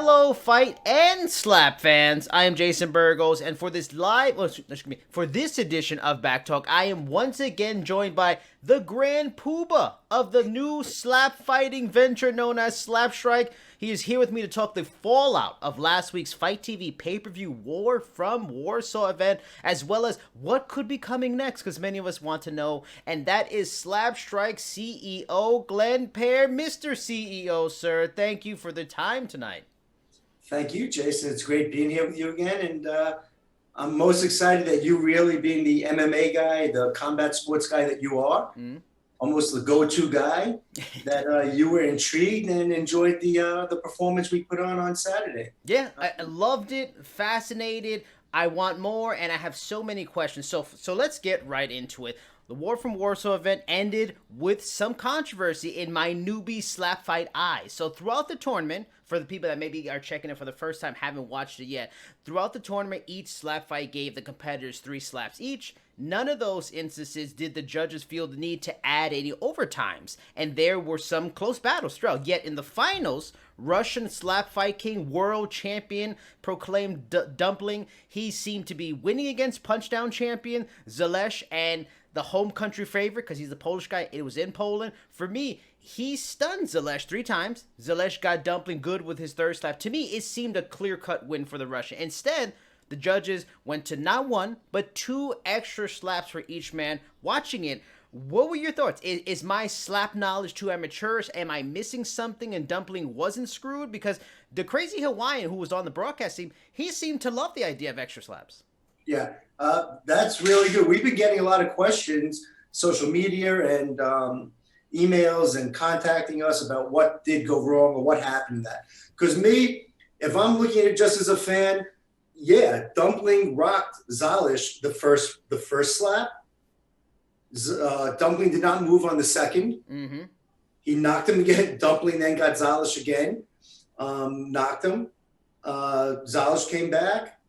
Hello, fight and slap fans. I am Jason Burgos, and for this for this edition of Back Talk, I am once again joined by the Grand Poobah of the new slap fighting venture known as Slapstrike. He is here with me to talk the fallout of last week's Fight TV pay-per-view War from Warsaw event, as well as what could be coming next, because many of us want to know, and that is Slapstrike CEO Glenn Pere. Mr. CEO, sir, thank you for the time tonight. Thank you, Jason. It's great being here with you again, and I'm most excited that you really being the MMA guy, the combat sports guy that you are, almost the go-to guy, that you were intrigued and enjoyed the performance we put on Saturday. Yeah, I loved it, fascinated. I want more, and I have so many questions. So let's get right into it. The War from Warsaw event ended with some controversy in my newbie slap fight eyes. So throughout the tournament, for the people that maybe are checking it for the first time, haven't watched it yet, throughout the tournament, each slap fight gave the competitors 3 slaps each. None of those instances did the judges feel the need to add any overtimes, and there were some close battles throughout. Yet in the finals, Russian slap fight king, world champion, proclaimed Dumpling, he seemed to be winning against punchdown champion Zales, and the home country favorite, because he's the Polish guy, it was in Poland. For me, he stunned Zales 3 times. Zales got Dumpling good with his third slap. To me, it seemed a clear-cut win for the Russian. Instead, the judges went to not 1, but 2 extra slaps for each man. Watching it, what were your thoughts? Is my slap knowledge too amateurish? Am I missing something and Dumpling wasn't screwed? Because the crazy Hawaiian who was on the broadcast team, he seemed to love the idea of extra slaps. Yeah, that's really good. We've been getting a lot of questions, social media and emails, and contacting us about what did go wrong or what happened to that. Because me, if I'm looking at it just as a fan, yeah, Dumpling rocked Zales the first slap. Dumpling did not move on the second. Mm-hmm. He knocked him again. Dumpling then got Zales again, knocked him. Zales came back.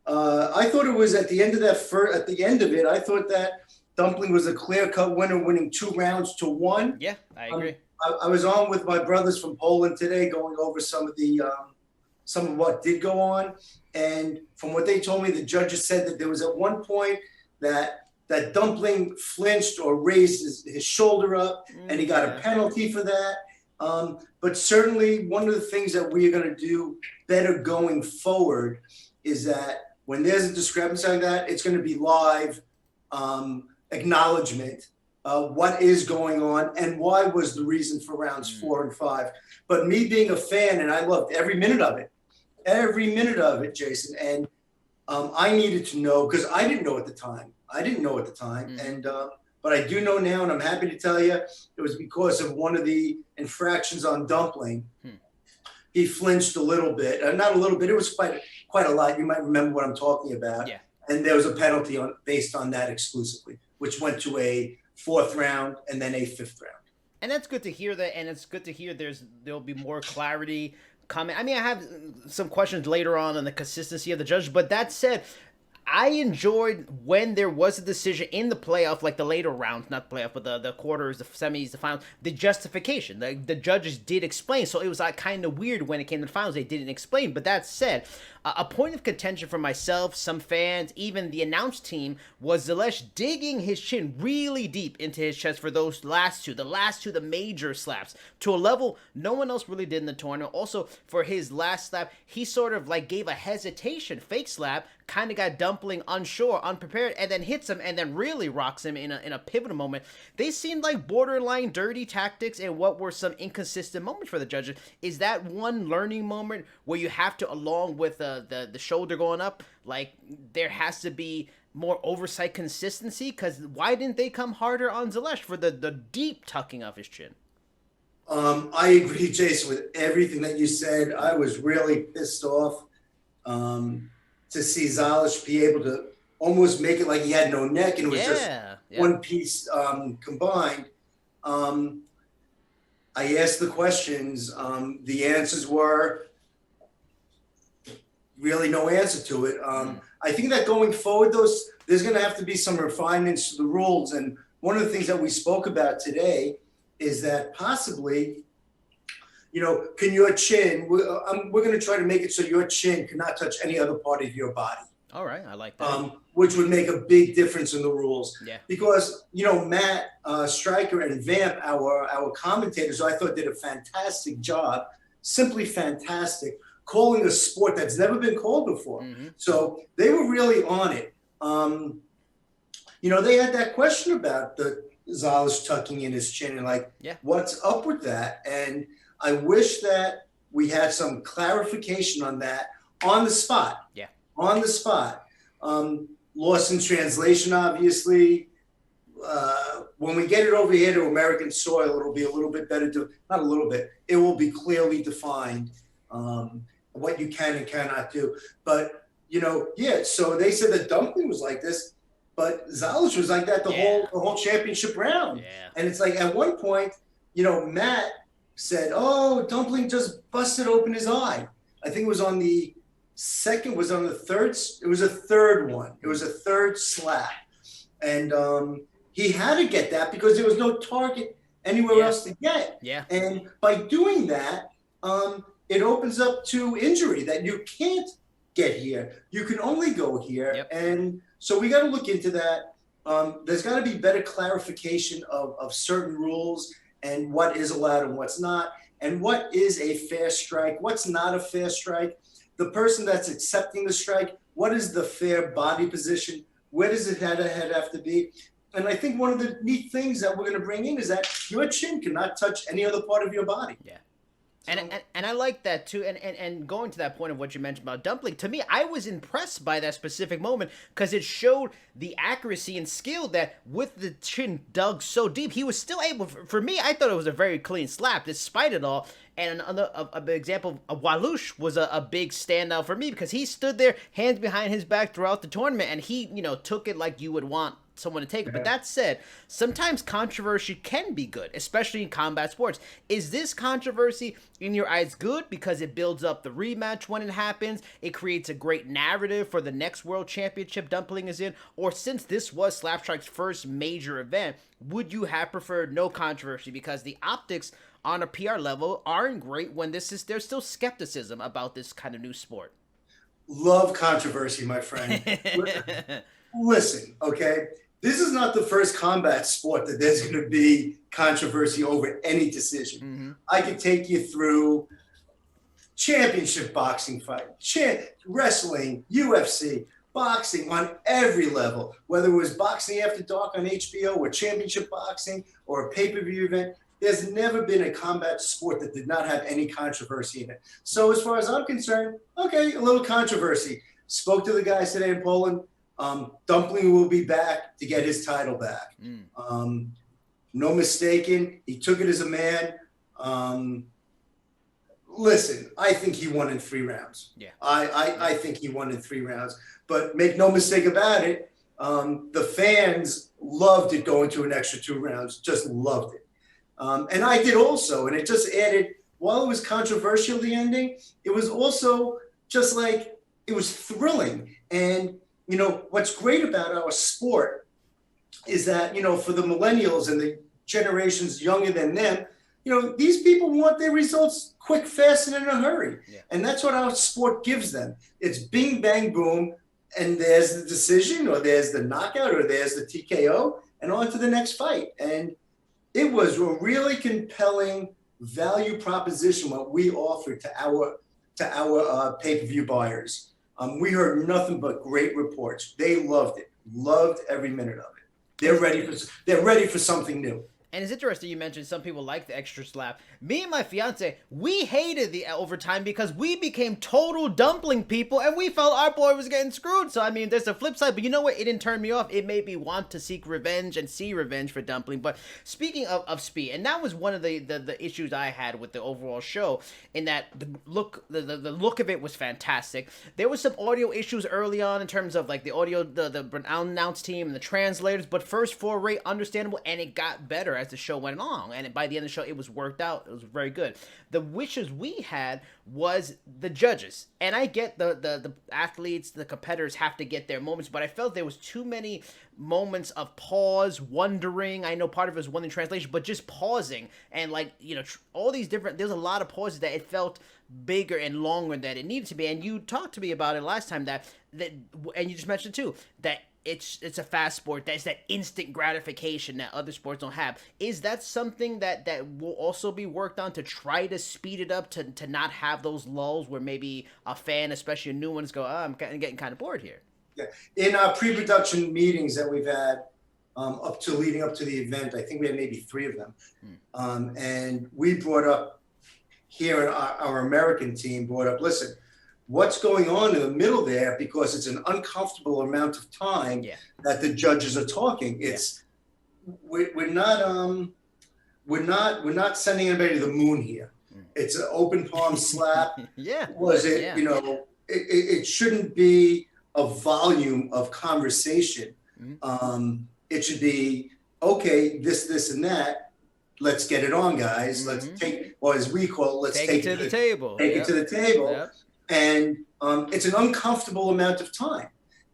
I thought it was at the end of it, I thought that Dumpling was a clear-cut winner, winning 2 rounds to 1. Yeah, I agree. I was on with my brothers from Poland today, going over some of what did go on, and from what they told me, the judges said that there was at one point that Dumpling flinched or raised his shoulder up, and he got a penalty for that. But certainly, one of the things that we are going to do better going forward is that when there's a discrepancy like that, it's going to be live acknowledgement of what is going on and why was the reason for rounds 4 and 5. But me being a fan, and I loved every minute of it, Jason. And I needed to know, because I didn't know at the time. And but I do know now, and I'm happy to tell you, it was because of one of the infractions on Dumpling. He flinched a little bit, not a little bit. It was quite a lot. You might remember what I'm talking about. Yeah. And there was a penalty based on that exclusively, which went to a 4th round and then a 5th round. And that's good to hear that, and it's good to hear there'll be more clarity coming. I mean, I have some questions later on the consistency of the judges, but that said, I enjoyed when there was a decision in the playoff, like the later rounds, not the playoff, but the quarters, the semis, the finals, the justification. The judges did explain, so it was like kind of weird when it came to the finals, they didn't explain. But that said, a point of contention for myself, some fans, even the announce team, was Zales digging his chin really deep into his chest for those last two, the major slaps, to a level no one else really did in the tournament. Also, for his last slap, he sort of like gave a hesitation, fake slap, kind of got Dumpling unsure, unprepared, and then hits him and then really rocks him in a pivotal moment. They seemed like borderline dirty tactics and what were some inconsistent moments for the judges. Is that one learning moment where you have to, along with the shoulder going up, like there has to be more oversight consistency? Because why didn't they come harder on Zales for the deep tucking of his chin? I agree, Jason, with everything that you said. I was really pissed off to see Zales be able to almost make it like he had no neck and it was just one piece combined. I asked the questions. The answers were really no answer to it. I think that going forward, there's going to have to be some refinements to the rules. And one of the things that we spoke about today is that possibly can your chin, we're going to try to make it so your chin cannot touch any other part of your body. All right, I like that. Which would make a big difference in the rules. Yeah. Because, Matt Stryker and Vamp, our commentators, I thought did a fantastic job, simply fantastic, calling a sport that's never been called before. Mm-hmm. So they were really on it. They had that question about the Zales tucking in his chin and what's up with that? And I wish that we had some clarification on that on the spot. Yeah. On the spot. Lost in translation, obviously. When we get it over here to American soil, it'll be a little bit better. Not a little bit. It will be clearly defined what you can and cannot do. But, so they said that Dumpling was like this, but Zales was like that the whole championship round. Yeah. And it's like at one point, Matt said, "Oh, Dumpling just busted open his eye." I think it was on the second, was on the third. It was a third one. It was a third slap. And he had to get that because there was no target anywhere else to get. Yeah. And by doing that, it opens up to injury that you can't get here. You can only go here. Yep. And so we got to look into that. There's got to be better clarification of certain rules and what is allowed and what's not, and what is a fair strike, what's not a fair strike. The person that's accepting the strike, what is the fair body position? Where does it have to be? And I think one of the neat things that we're going to bring in is that your chin cannot touch any other part of your body. Yeah. And I like that too. And going to that point of what you mentioned about Dumpling, to me, I was impressed by that specific moment because it showed the accuracy and skill that with the chin dug so deep, he was still able. For me, I thought it was a very clean slap despite it all. And another example, Walush was a big standout for me because he stood there, hands behind his back throughout the tournament, and he, took it like you would want someone to take it. But that said, sometimes controversy can be good, especially in combat sports. Is this controversy in your eyes good because it builds up the rematch when it happens? It creates a great narrative for the next world championship Dumpling is in? Or since this was Slapstrike's first major event, would you have preferred no controversy because the optics on a PR level aren't great when there's still skepticism about this kind of new sport? Love controversy, my friend. Listen, okay? This is not the first combat sport that there's going to be controversy over any decision. Mm-hmm. I could take you through championship boxing fight, wrestling, UFC, boxing on every level, whether it was Boxing After Dark on HBO or championship boxing or a pay-per-view event. There's never been a combat sport that did not have any controversy in it. So as far as I'm concerned, okay, a little controversy. Spoke to the guys today in Poland. Dumpling will be back to get his title back. No mistaken. He took it as a man. Listen, I think he won in 3 rounds. Yeah. I think he won in 3 rounds. But make no mistake about it, the fans loved it going to an extra 2 rounds. Just loved it. And I did also. And it just added, while it was controversial, the ending, it was also just like, it was thrilling. And what's great about our sport is that, for the millennials and the generations younger than them, these people want their results quick, fast, and in a hurry. Yeah. And that's what our sport gives them. It's bing, bang, boom, and there's the decision, or there's the knockout, or there's the TKO, and on to the next fight. And it was a really compelling value proposition what we offered to our pay-per-view buyers. We heard nothing but great reports. They loved it, loved every minute of it. They're ready for something new. And it's interesting you mentioned some people like the extra slap. Me and my fiance, we hated the overtime because we became total Dumpling people and we felt our boy was getting screwed. So, I mean, there's a flip side, but you know what? It didn't turn me off. It made me want to seek revenge and see revenge for Dumpling. But speaking of speed, and that was one of the issues I had with the overall show, in that the look of it was fantastic. There was some audio issues early on in terms of like the audio, the announce team and the translators, but first foray, understandable, and it got better as the show went along. And by the end of the show, it was worked out. It was very good. The wishes we had was the judges. And I get the athletes, the competitors have to get their moments, but I felt there was too many moments of pause, wondering. I know part of it was one in translation, but just pausing and like, you know, all these different, there's a lot of pauses that it felt bigger and longer than it needed to be. And you talked to me about it last time that and you just mentioned too, that it's a fast sport. That's that instant gratification that other sports don't have. Is that something that will also be worked on to try to speed it up, to not have those lulls where maybe a fan, especially a new ones, go, I'm getting kind of bored here? Yeah. In our pre-production meetings that we've had leading up to the event, I think we had maybe 3 of them. And we brought up here, our American team brought up, listen, what's going on in the middle there, because it's an uncomfortable amount of time that the judges are talking. It's we're not sending anybody to the moon here. It's an open palm slap. You know, it shouldn't be a volume of conversation. It should be, okay, this and that. Let's get it on, guys. Let's take, or as we call it, let's take it to the table. Take it to the table. And it's an uncomfortable amount of time.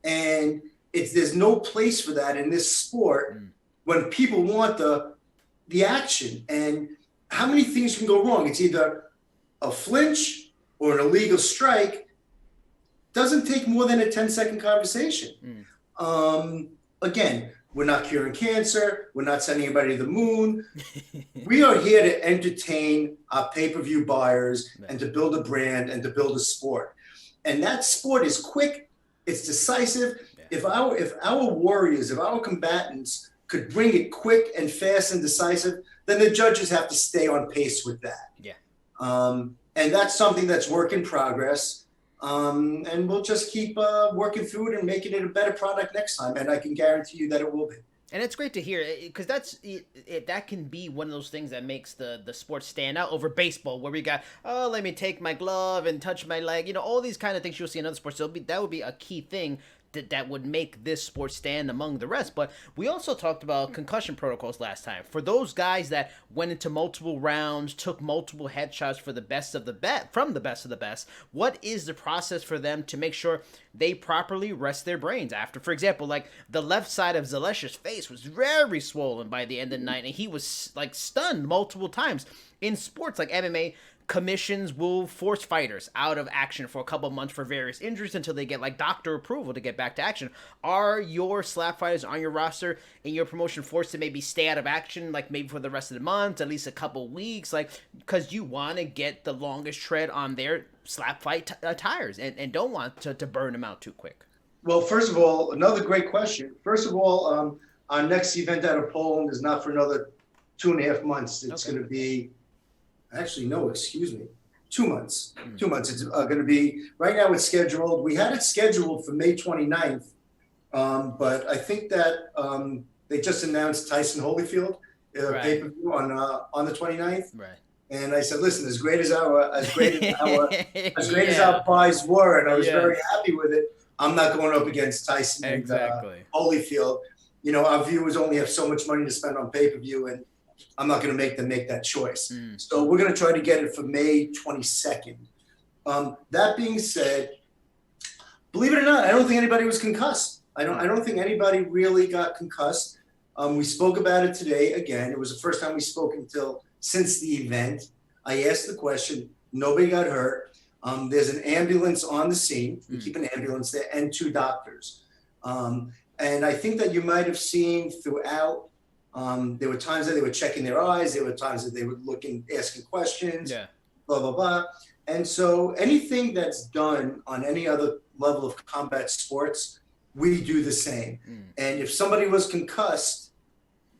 And there's no place for that in this sport when people want the action. And how many things can go wrong? It's either a flinch or an illegal strike. Doesn't take more than a 10-second conversation. Again, we're not curing cancer. We're not sending anybody to the moon. We are here to entertain our pay-per-view buyers and to build a brand and to build a sport. And that sport is quick. It's decisive. If our warriors, if our combatants could bring it quick and fast and decisive, then the judges have to stay on pace with that. And that's something that's work in progress. And we'll just keep working through it and making it a better product next time. And I can guarantee you that it will be. And it's great to hear, because that can be one of those things that makes the sport stand out over baseball, where we got, let me take my glove and touch my leg. You know, all these kind of things you'll see in other sports. So that would be a key thing that would make this sport stand among the rest. But we also talked about concussion protocols last time. For those guys that went into multiple rounds, took multiple headshots for the best of the best, what is the process for them to make sure they properly rest their brains after? For example, like the left side of Zalesh's face was very swollen by the end of the night, and he was like stunned multiple times. In sports like MMA, commissions will force fighters out of action for a couple of months for various injuries until they get like doctor approval to get back to action. Are your slap fighters on your roster in your promotion forced to maybe stay out of action, like maybe for the rest of the month, at least a couple weeks, like because you want to get the longest tread on their slap fight tires and don't want to burn them out too quick? Well, first of all, another great question. First of all, our next event out of Poland is not for another 2.5 months. It's going to be, actually, no, excuse me, 2 months. 2 months. It's going to be, right now it's scheduled. We had it scheduled for May 29th, but I think that they just announced Tyson Holyfield pay-per-view on the 29th. Right. And I said, listen, as great as our buys were, and I was very happy with it, I'm not going up against Tyson and Holyfield. You know, our viewers only have so much money to spend on pay-per-view, and I'm not going to make them make that choice. So we're going to try to get it for May 22nd. That being said, believe it or not, I don't think anybody was concussed. I don't think anybody really got concussed. We spoke about it today. Again, it was the first time we spoke since the event. I asked the question. Nobody got hurt. There's an ambulance on the scene. We keep an ambulance there and 2 doctors. And I think that you might have seen throughout, there were times that they were checking their eyes. There were times that they were asking questions, blah, blah, blah. And so anything that's done on any other level of combat sports, we do the same. And if somebody was concussed,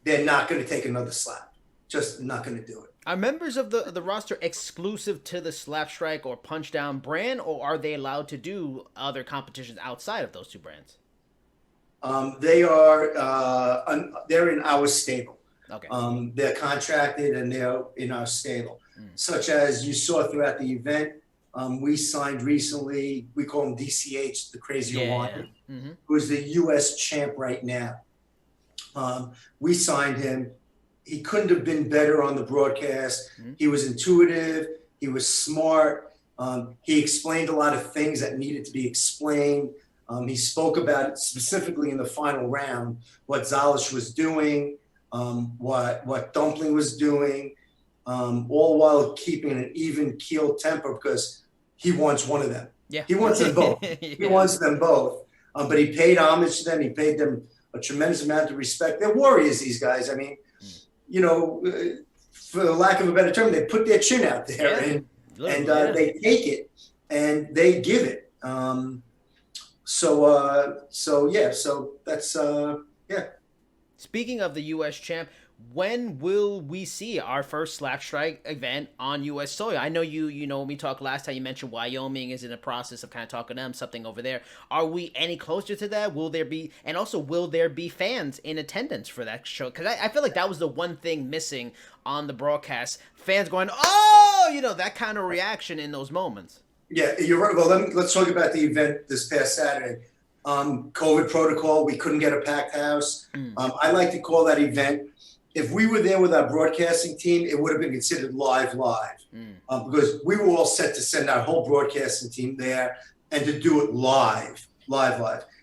they're not going to take another slap. Just not going to do it. Are members of the roster exclusive to the Slapstrike or Punchdown brand, or are they allowed to do other competitions outside of those 2 brands? They are, they're in our stable. Okay. They're contracted and they're in our stable. Such as you saw throughout the event, we signed recently, we call him DCH, the Crazy One, who's the U.S. champ right now. We signed him. he couldn't have been better on the broadcast. He was intuitive. He was smart. He explained a lot of things that needed to be explained. He spoke about it specifically in the final round, what Zales was doing, what Dumpling was doing, all while keeping an even keel temper because he wants one of them. Yeah. He wants them both. He wants them both. But he paid homage to them. He paid them a tremendous amount of respect. They're warriors, these guys. I mean, you know, for lack of a better term, they put their chin out there and they take it and they give it. So that's yeah. Speaking of the U.S. champ, when will we see our first Slapstrike event on U.S. soil? I know you know, when we talked last time, you mentioned Wyoming is in the process of kind of talking to them, something over there. Are we any closer to that? Will there be fans in attendance for that show? Because I feel like that was the one thing missing on the broadcast. Fans going, oh, you know, that kind of reaction in those moments. Yeah, you're right. Well, let's talk about the event this past Saturday. COVID protocol, we couldn't get a packed house. I like to call that event, if we were there with our broadcasting team, it would have been considered live, because we were all set to send our whole broadcasting team there and to do it live.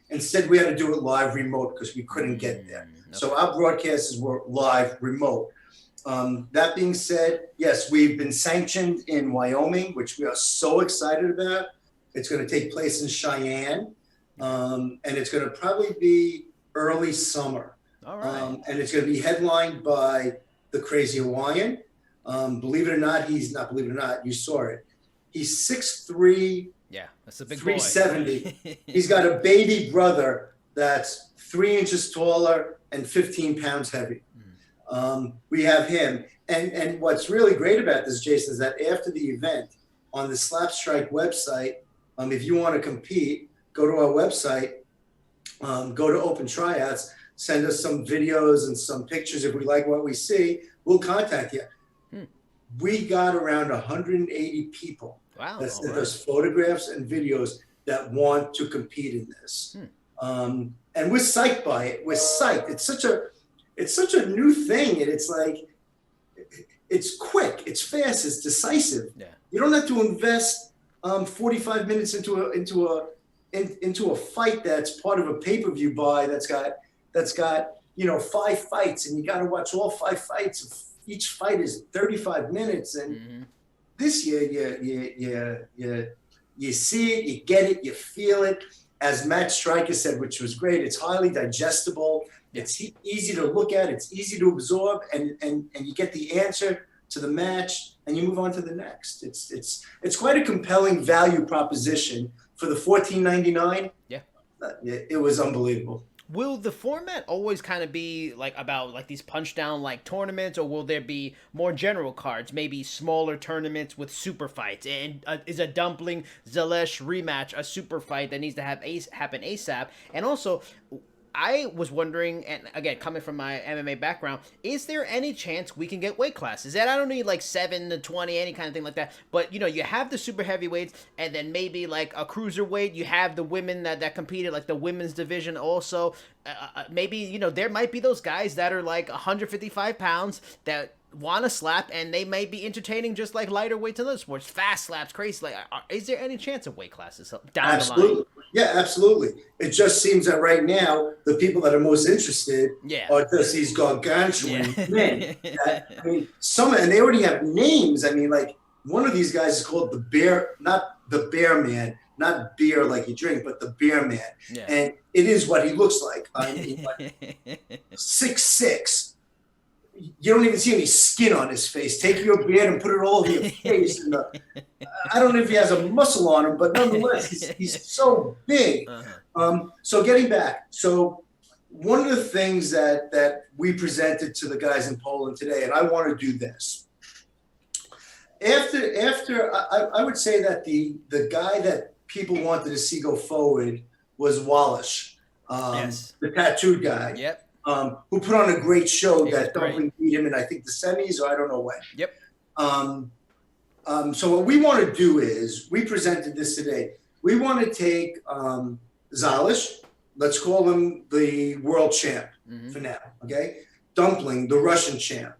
Instead, we had to do it live remote because we couldn't get there. So our broadcasts were live remote. That being said, yes, we've been sanctioned in Wyoming, which we are so excited about. It's going to take place in Cheyenne, and it's going to probably be early summer. All right. And it's going to be headlined by the Crazy Hawaiian. Believe it or not, you saw it. He's 6'3". Yeah, that's a big 370. boy. He's got a baby brother that's 3 inches taller and 15 pounds heavy. We have him. And what's really great about this, Jason, is that after the event on the Slapstrike website, if you want to compete, go to our website, go to Open-Tryouts, send us some videos and some pictures. If we like what we see, we'll contact you. We got around 180 people that sent us photographs and videos that want to compete in this. And we're psyched by it. We're psyched. It's such a new thing. And it's like, it's quick, it's fast, it's decisive. Yeah. You don't have to invest 45 minutes into a fight that's part of a pay-per-view buy that's got 5 fights, and you got to watch all 5 fights. Each fight is 35 minutes, and this year you see it, you get it, you feel it. As Matt Stryker said, which was great, it's highly digestible. It's easy to look at, it's easy to absorb, and you get the answer to the match, and you move on to the next. It's quite a compelling value proposition for the $14.99. Yeah, it was unbelievable. Will the format always kind of be like about like these punch down like tournaments, or will there be more general cards, maybe smaller tournaments with super fights? And is a Dumpling Zales rematch a super fight that needs to happen ASAP? And also, I was wondering, and again, coming from my MMA background, is there any chance we can get weight classes? And I don't need like 7 to 20, any kind of thing like that. But, you know, you have the super heavyweights, and then maybe like a cruiserweight. You have the women that competed, like the women's division also. Maybe, you know, there might be those guys that are like 155 pounds that want to slap, and they may be entertaining just like lighter weights in other sports. Fast slaps, crazy. Like, is there any chance of weight classes down the line? Yeah, absolutely. It just seems that right now, the people that are most interested are just these gargantuan men. I mean, and they already have names. I mean, like, one of these guys is called the Bear, not the Bear Man, not beer like you drink, but the Bear Man. Yeah. And it is what he looks like. I mean, like 6'6". You don't even see any skin on his face. Take your beard and put it all over your face. And I don't know if he has a muscle on him, but nonetheless, he's so big. So getting back, so one of the things that we presented to the guys in Poland today, and I want to do this. I would say that the guy that people wanted to see go forward was Wallace, the tattooed guy. Yep. Who put on a great show that Dumpling beat him in, I think, the semis, or I don't know when. Yep. So what we want to do is, we presented this today. We want to take Zales, let's call him the world champ for now, okay? Dumpling, the Russian champ.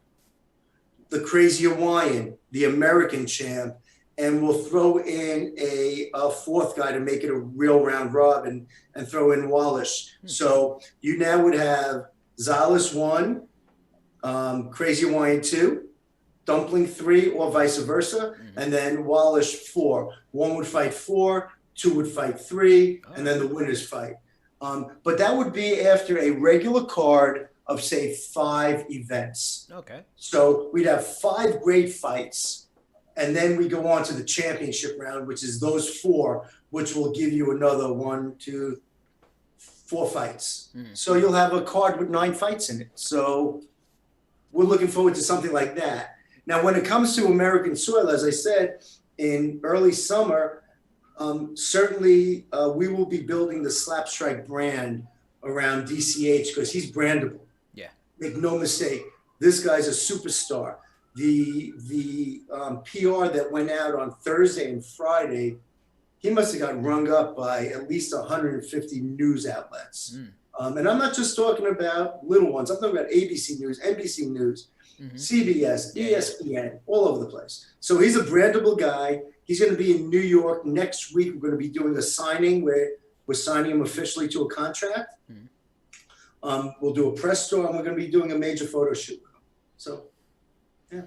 the Crazy Hawaiian, the American champ, and we'll throw in a fourth guy to make it a real round robin and throw in Wallace. So you now would have Zales 1, Crazy Hawaiian 2, Dumpling 3, or vice versa, and then Wallace 4. One would fight 4, 2 would fight 3, and then the winners fight. But that would be after a regular card of, say, 5 events. Okay. So we'd have 5 great fights, and then we go on to the championship round, which is those 4, which will give you another 1, 2, 4 fights. So you'll have a card with 9 fights in it. So we're looking forward to something like that. Now, when it comes to American soil, as I said, in early summer, certainly we will be building the Slapstrike brand around DCH because he's brandable. Yeah. Make no mistake, this guy's a superstar. The PR that went out on Thursday and Friday, he must have got rung up by at least 150 news outlets. And I'm not just talking about little ones. I'm talking about ABC News, NBC News, CBS, ESPN, all over the place. So he's a brandable guy. He's going to be in New York next week. We're going to be doing a signing where we're signing him officially to a contract. We'll do a press tour, and we're going to be doing a major photo shoot. So, yeah.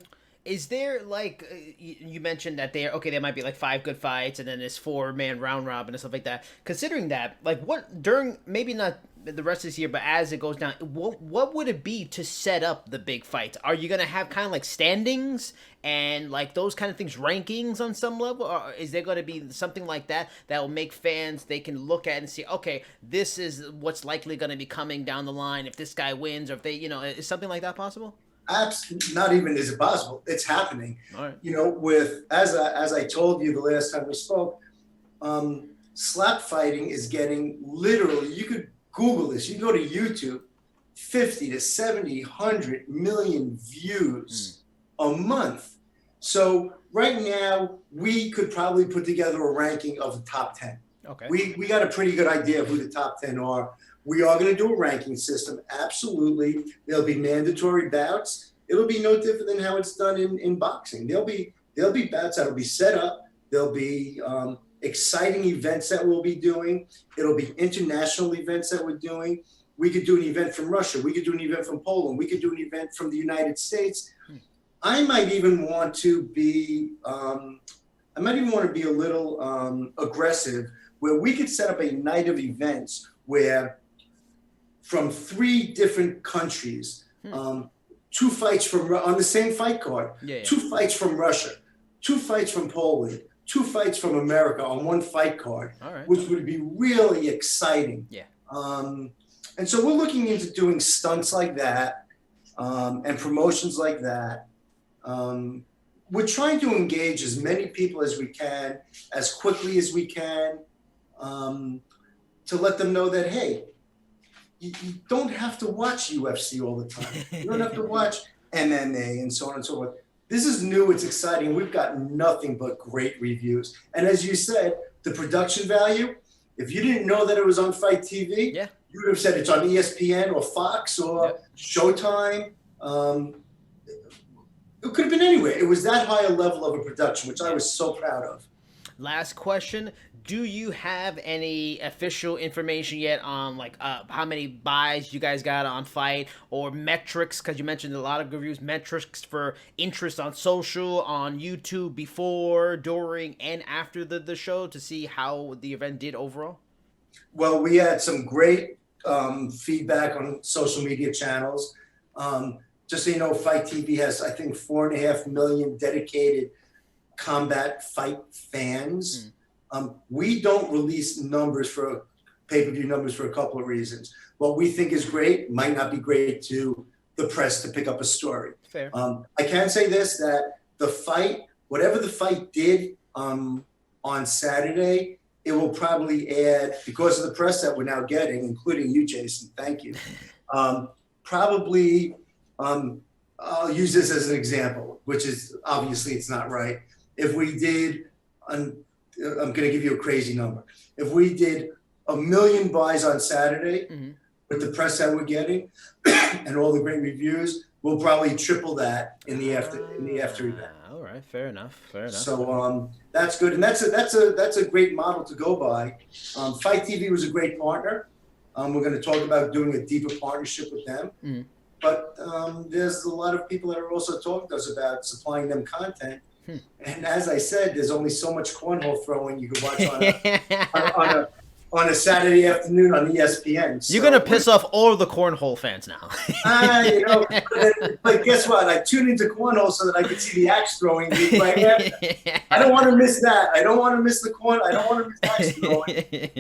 Is there, like, you mentioned that there might be like 5 good fights and then this 4-man round robin and stuff like that. Considering that, like, what during, maybe not the rest of this year, but as it goes down, what would it be to set up the big fights? Are you going to have kind of like standings and like those kind of things, rankings on some level? Or is there going to be something like that that will make fans, they can look at and see, okay, this is what's likely going to be coming down the line if this guy wins, or if they, is something like that possible? Not even is it possible. It's happening. All right. With as I told you the last time we spoke, slap fighting is getting literally. You could Google this. You can go to YouTube, 50 to 70, 100 million views a month. So right now we could probably put together a ranking of the top 10. Okay. We got a pretty good idea of who the top 10 are. We are going to do a ranking system. Absolutely. There'll be mandatory bouts. It'll be no different than how it's done in boxing. There'll be bouts that'll be set up. There'll be exciting events that we'll be doing. It'll be international events that we're doing. We could do an event from Russia. We could do an event from Poland. We could do an event from the United States. I might even want to be a little aggressive, where we could set up a night of events where from 3 different countries, 2 fights from on the same fight card, 2 fights from Russia, 2 fights from Poland, 2 fights from America on 1 fight card, which would be really exciting. Yeah. And so we're looking into doing stunts like that and promotions like that. We're trying to engage as many people as we can, as quickly as we can, to let them know that, hey, you don't have to watch UFC all the time. You don't have to watch MMA and so on and so forth. This is new. It's exciting. We've got nothing but great reviews. And as you said, the production value, if you didn't know that it was on Fight TV, you would have said it's on ESPN or Fox or Showtime. It could have been anywhere. It was that high a level of a production, which I was so proud of. Last question. Do you have any official information yet on like how many buys you guys got on Fight, or metrics? Because you mentioned a lot of reviews, metrics for interest on social, on YouTube, before, during, and after the show, to see how the event did overall? Well, we had some great feedback on social media channels. Just so you know, Fight TV has, I think, 4.5 million dedicated combat fight fans. We don't release numbers for pay-per-view numbers for a couple of reasons. What we think is great might not be great to the press to pick up a story. Fair. I can say this, that the fight, whatever the fight did on Saturday, it will probably add, because of the press that we're now getting, including you, Jason, thank you, probably, I'll use this as an example, which is obviously it's not right. If we did, I'm going to give you a crazy number. If we did 1 million buys on Saturday with the press that we're getting and all the great reviews, we'll probably triple that in the after event. All right, fair enough. So that's good, and that's a great model to go by. Fight TV was a great partner. We're going to talk about doing a deeper partnership with them. Mm. But there's a lot of people that are also talking to us about supplying them content. And as I said, there's only so much cornhole throwing you can watch on a Saturday afternoon on ESPN. So, you're gonna piss off all the cornhole fans now. you know, but guess what? I tune into cornhole so that I can see the axe throwing. Right after. I don't want to miss that. I don't want to miss the corn. I don't want to miss axe throwing.